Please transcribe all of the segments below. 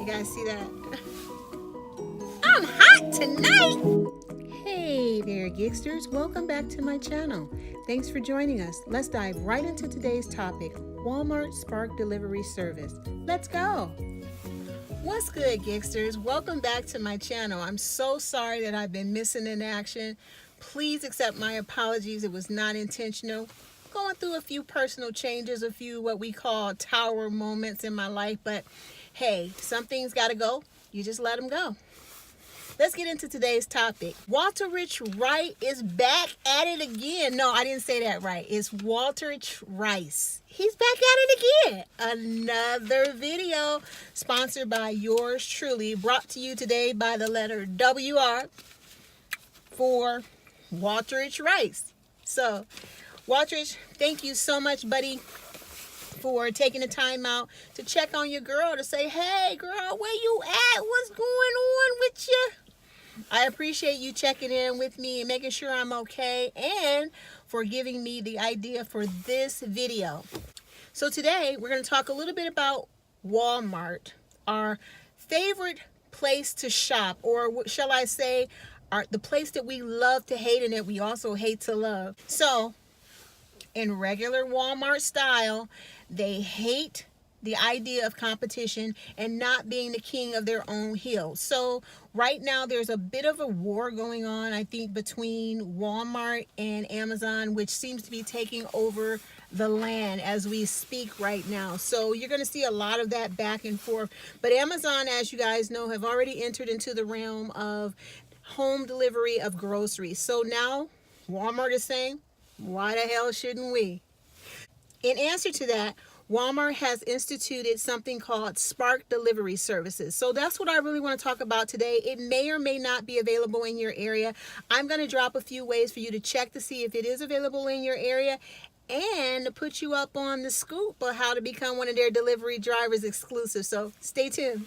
You guys see that? I'm hot tonight! Hey there, Gigsters. Welcome back to my channel. Thanks for joining us. Let's dive right into today's topic, Walmart Spark Delivery Service. Let's go! What's good, Gigsters? Welcome back to my channel. I'm so sorry that I've been missing in action. Please accept my apologies. It was not intentional. Going through a few personal changes, a few what we call tower moments in my life, but hey, some things gotta go. You just let them go. Let's get into today's topic. Walter Rich Wright is back at it again. No, I didn't say that right. It's Walter Rich Rice. He's back at it again. Another video sponsored by yours truly, brought to you today by the letter WR for Walter Rich Rice. So, Walter Rich, thank you so much, buddy, for taking the time out to check on your girl, to say, hey, girl, where you at? What's going on with you? I appreciate you checking in with me and making sure I'm okay, and for giving me the idea for this video. So today we're going to talk a little bit about Walmart, our favorite place to shop, or shall I say, the place that we love to hate and that we also hate to love. So in regular Walmart style, they hate the idea of competition and not being the king of their own hill. So right now there's a bit of a war going on, I think, between Walmart and Amazon, which seems to be taking over the land as we speak right now. So you're going to see a lot of that back and forth. But Amazon, as you guys know, have already entered into the realm of home delivery of groceries. So now Walmart is saying, why the hell shouldn't we? In answer to that, Walmart has instituted something called Spark Delivery Services. So that's what I really want to talk about today. It may or may not be available in your area. I'm going to drop a few ways for you to check to see if it is available in your area, and to put you up on the scoop of how to become one of their delivery drivers exclusive. So stay tuned.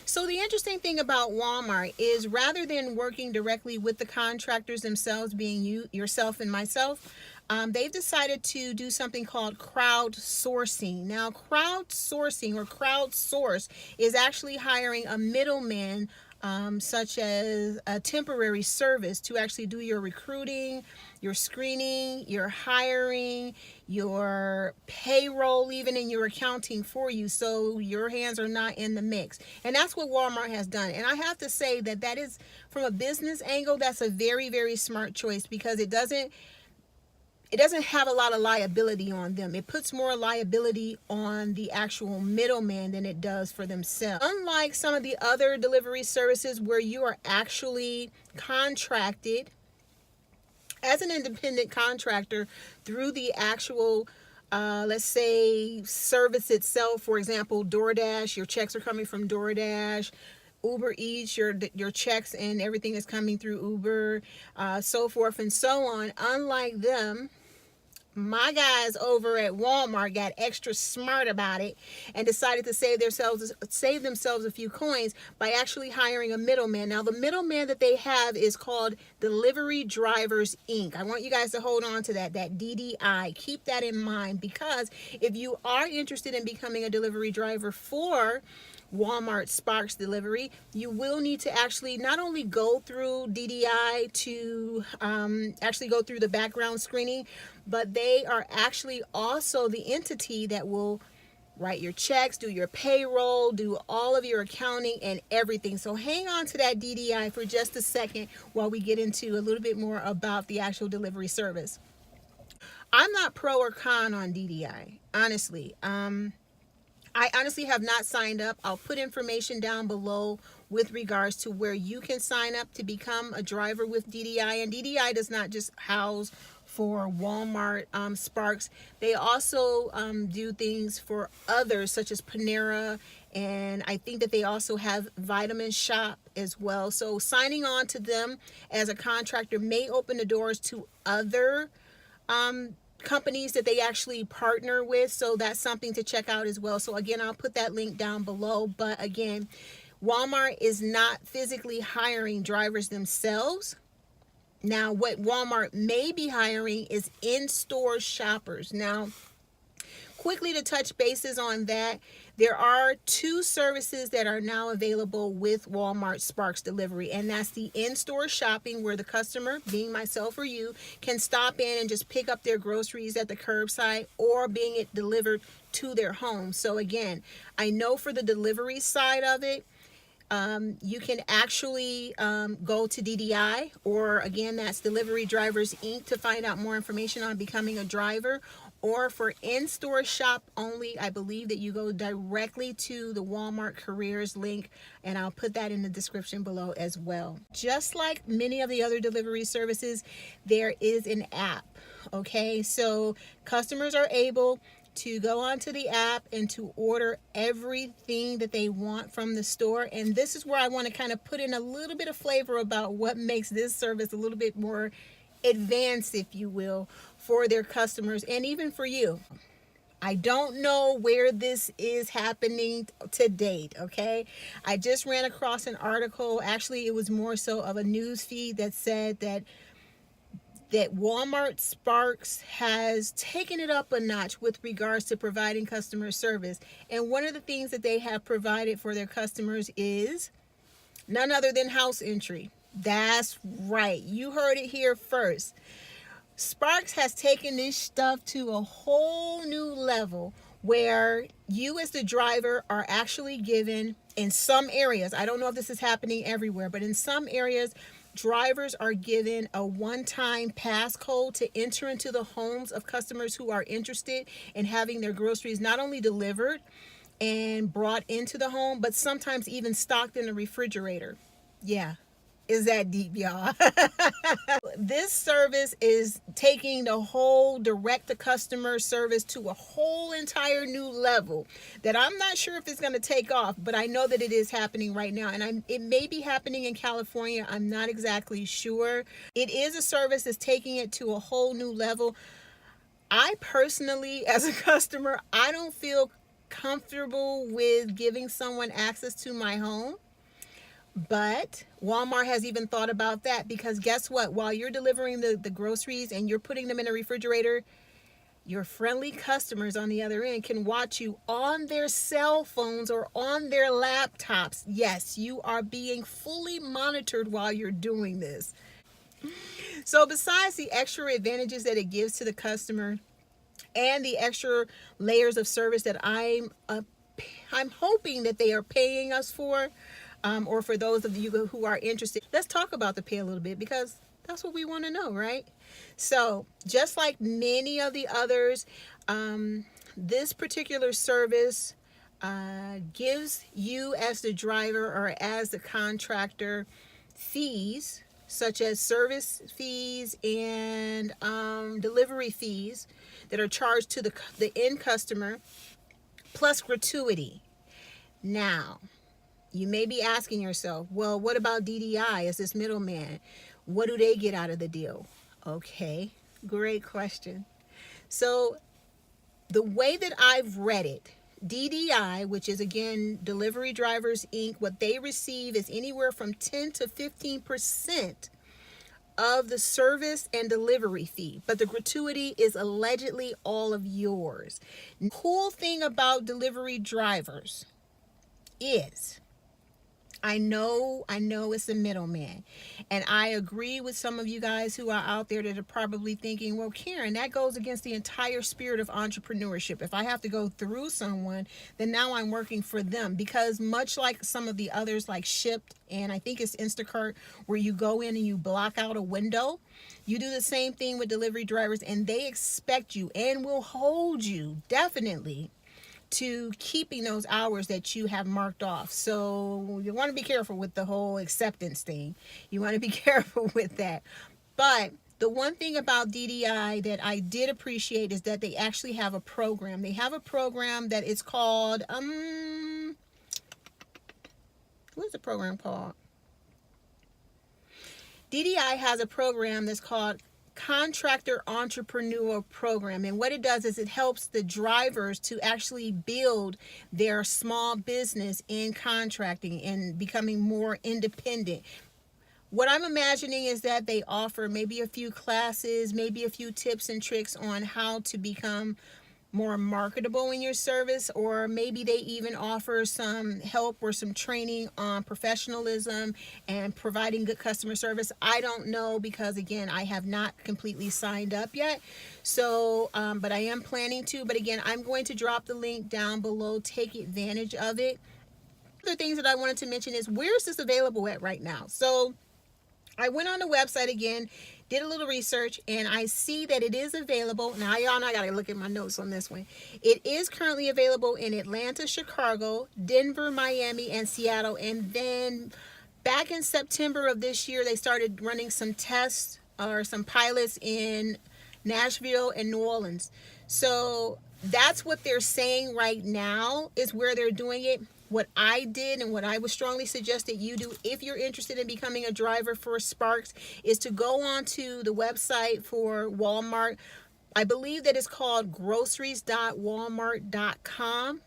So the interesting thing about Walmart is, rather than working directly with the contractors themselves, being you, yourself, and myself, they've decided to do something called crowdsourcing. Now, crowdsourcing or crowdsource is actually hiring a middleman, such as a temporary service, to actually do your recruiting, your screening, your hiring, your payroll, even in your accounting for you, so your hands are not in the mix. And that's what Walmart has done. And I have to say that that is, from a business angle, that's a very, very smart choice, because it doesn't have a lot of liability on them. It puts more liability on the actual middleman than it does for themselves. Unlike some of the other delivery services where you are actually contracted as an independent contractor through the actual, let's say, service itself. For example, DoorDash, your checks are coming from DoorDash. Uber Eats, your checks and everything is coming through Uber, so forth and so on. Unlike them, my guys over at Walmart got extra smart about it and decided to save themselves a few coins by actually hiring a middleman. Now, the middleman that they have is called Delivery Drivers Inc. I want you guys to hold on to that DDI. Keep that in mind, because if you are interested in becoming a delivery driver for Walmart Sparks Delivery, you will need to actually not only go through DDI to actually go through the background screening, but they are actually also the entity that will write your checks, do your payroll, do all of your accounting and everything. So hang on to that DDI for just a second while we get into a little bit more about the actual delivery service. I'm not pro or con on DDI, honestly. I honestly have not signed up. I'll put information down below with regards to where you can sign up to become a driver with DDI. And DDI does not just house for Walmart Sparks. They also do things for others, such as Panera, and I think that they also have Vitamin Shop as well. So signing on to them as a contractor may open the doors to other companies that they actually partner with. So that's something to check out as well. So again, I'll put that link down below. But again, Walmart is not physically hiring drivers themselves. Now, what Walmart may be hiring is in-store shoppers. Now, quickly to touch bases on that, there are two services that are now available with Walmart Sparks Delivery, and that's the in-store shopping, where the customer, being myself or you, can stop in and just pick up their groceries at the curbside, or being it delivered to their home. So again, I know for the delivery side of it, you can actually go to DDI, or again, that's Delivery Drivers Inc., to find out more information on becoming a driver. Or for in-store shop only, I believe that you go directly to the Walmart careers link, and I'll put that in the description below as well. Just like many of the other delivery services, there is an app. Okay, so customers are able to go onto the app and to order everything that they want from the store. And this is where I want to kind of put in a little bit of flavor about what makes this service a little bit more advanced, if you will, for their customers and even for you. I don't know where this is happening to date, okay? I just ran across an article. Actually, it was more so of a news feed that said that Walmart Sparks has taken it up a notch with regards to providing customer service. And one of the things that they have provided for their customers is none other than house entry. That's right. You heard it here first. Sparks has taken this stuff to a whole new level, where you as the driver are actually given, in some areas, I don't know if this is happening everywhere, but in some areas, drivers are given a one-time passcode to enter into the homes of customers who are interested in having their groceries not only delivered and brought into the home, but sometimes even stocked in the refrigerator. Yeah. Is that deep, y'all? This service is taking the whole direct-to-customer service to a whole entire new level that I'm not sure if it's going to take off, but I know that it is happening right now, and it may be happening in California. I'm not exactly sure. It is a service that's taking it to a whole new level. I personally, as a customer, I don't feel comfortable with giving someone access to my home. But Walmart has even thought about that, because guess what? While you're delivering the groceries and you're putting them in a refrigerator, your friendly customers on the other end can watch you on their cell phones or on their laptops. Yes, you are being fully monitored while you're doing this. So besides the extra advantages that it gives to the customer and the extra layers of service that I'm hoping that they are paying us for, or for those of you who are interested, let's talk about the pay a little bit, because that's what we want to know, right? So just like many of the others, this particular service gives you as the driver or as the contractor fees, such as service fees and delivery fees that are charged to the end customer, plus gratuity. Now, you may be asking yourself, well, what about DDI as this middleman? What do they get out of the deal? Okay, great question. So the way that I've read it, DDI, which is again Delivery Drivers Inc., what they receive is anywhere from 10 to 15% of the service and delivery fee, but the gratuity is allegedly all of yours. The cool thing about delivery drivers is, I know it's a middleman, and I agree with some of you guys who are out there that are probably thinking, well, Karen, that goes against the entire spirit of entrepreneurship. If I have to go through someone, then now I'm working for them, because much like some of the others like Shipt, and I think it's Instacart, where you go in and you block out a window, you do the same thing with delivery drivers, and they expect you and will hold you definitely to keeping those hours that you have marked off. So you want to be careful with the whole acceptance thing. You want to be careful with that. But the one thing about DDI that I did appreciate is that they actually have a program. They have a program that is called, what's the program called? DDI has a program that's called Contractor Entrepreneur Program, and what it does is it helps the drivers to actually build their small business in contracting and becoming more independent. What I'm imagining is that they offer maybe a few classes, maybe a few tips and tricks on how to become more marketable in your service, or maybe they even offer some help or some training on professionalism and providing good customer service. I don't know, because again, I have not completely signed up yet. So but I am planning to. But again, I'm going to drop the link down below. Take advantage of it. Other things that I wanted to mention is, where is this available at right now? So I went on the website again, did a little research, and I see that it is available. Now, y'all know I got to look at my notes on this one. It is currently available in Atlanta, Chicago, Denver, Miami, and Seattle. And then back in September of this year, they started running some tests or some pilots in Nashville and New Orleans. So that's what they're saying right now is where they're doing it. What I did and what I would strongly suggest that you do if you're interested in becoming a driver for Sparks is to go onto the website for Walmart. I believe that it's called groceries.walmart.com.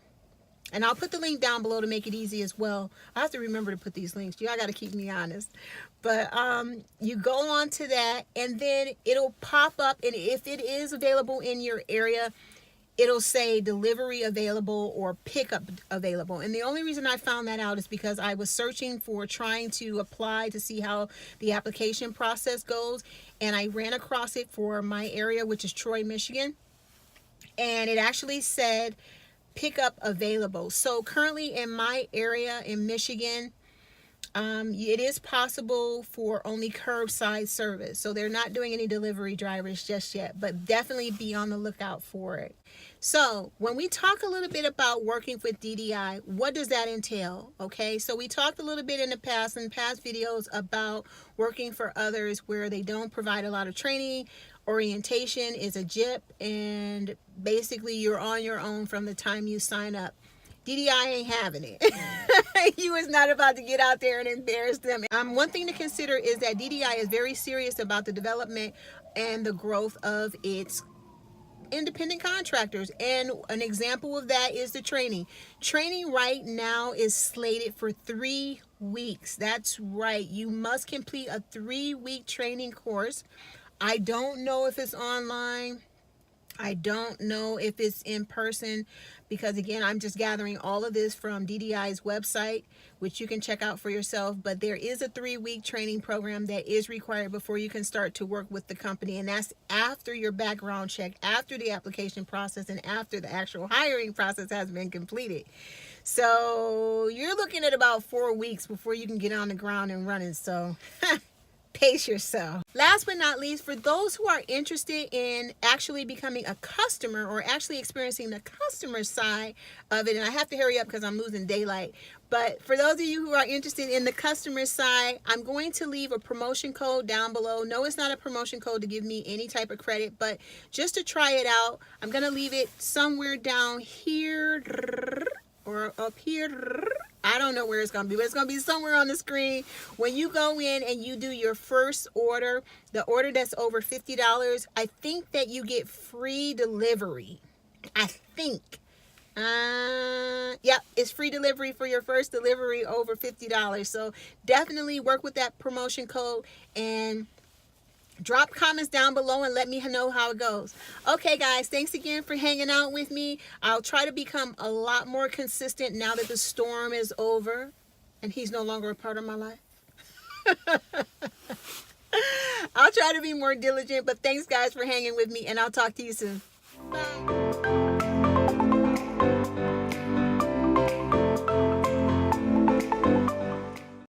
And I'll put the link down below to make it easy as well. I have to remember to put these links. Y'all got to keep me honest. But you go on to that, and then it'll pop up. And if it is available in your area, it'll say delivery available or pickup available. And the only reason I found that out is because I was searching for trying to apply to see how the application process goes. And I ran across it for my area, which is Troy, Michigan. And it actually said pickup available. So currently in my area in Michigan, it is possible for only curbside service. So they're not doing any delivery drivers just yet, but definitely be on the lookout for it. So when we talk a little bit about working with DDI, what does that entail? Okay, so we talked a little bit in past videos about working for others where they don't provide a lot of training. Orientation is a JIP, and basically you're on your own from the time you sign up. DDI ain't having it. You is not about to get out there and embarrass them. One thing to consider is that DDI is very serious about the development and the growth of its independent contractors. And an example of that is the training. Training right now is slated for 3 weeks. That's right. You must complete a 3-week training course. I don't know if it's online. I don't know if it's in person, because again, I'm just gathering all of this from DDI's website, which you can check out for yourself. But there is a 3-week training program that is required before you can start to work with the company. And that's after your background check, after the application process, and after the actual hiring process has been completed. So you're looking at about 4 weeks before you can get on the ground and running. So pace yourself. Last but not least, for those who are interested in actually becoming a customer or actually experiencing the customer side of it, and I have to hurry up because I'm losing daylight, but for those of you who are interested in the customer side, I'm going to leave a promotion code down below. No, it's not a promotion code to give me any type of credit, but just to try it out, I'm going to leave it somewhere down here or up here. I don't know where it's going to be, but it's going to be somewhere on the screen. When you go in and you do your first order, the order that's over $50, I think that you get free delivery. I think. Yeah, it's free delivery for your first delivery over $50. So definitely work with that promotion code and drop comments down below and let me know how it goes. Okay, guys, thanks again for hanging out with me. I'll try to become a lot more consistent now that the storm is over and he's no longer a part of my life. I'll try to be more diligent, but thanks, guys, for hanging with me, and I'll talk to you soon. Bye.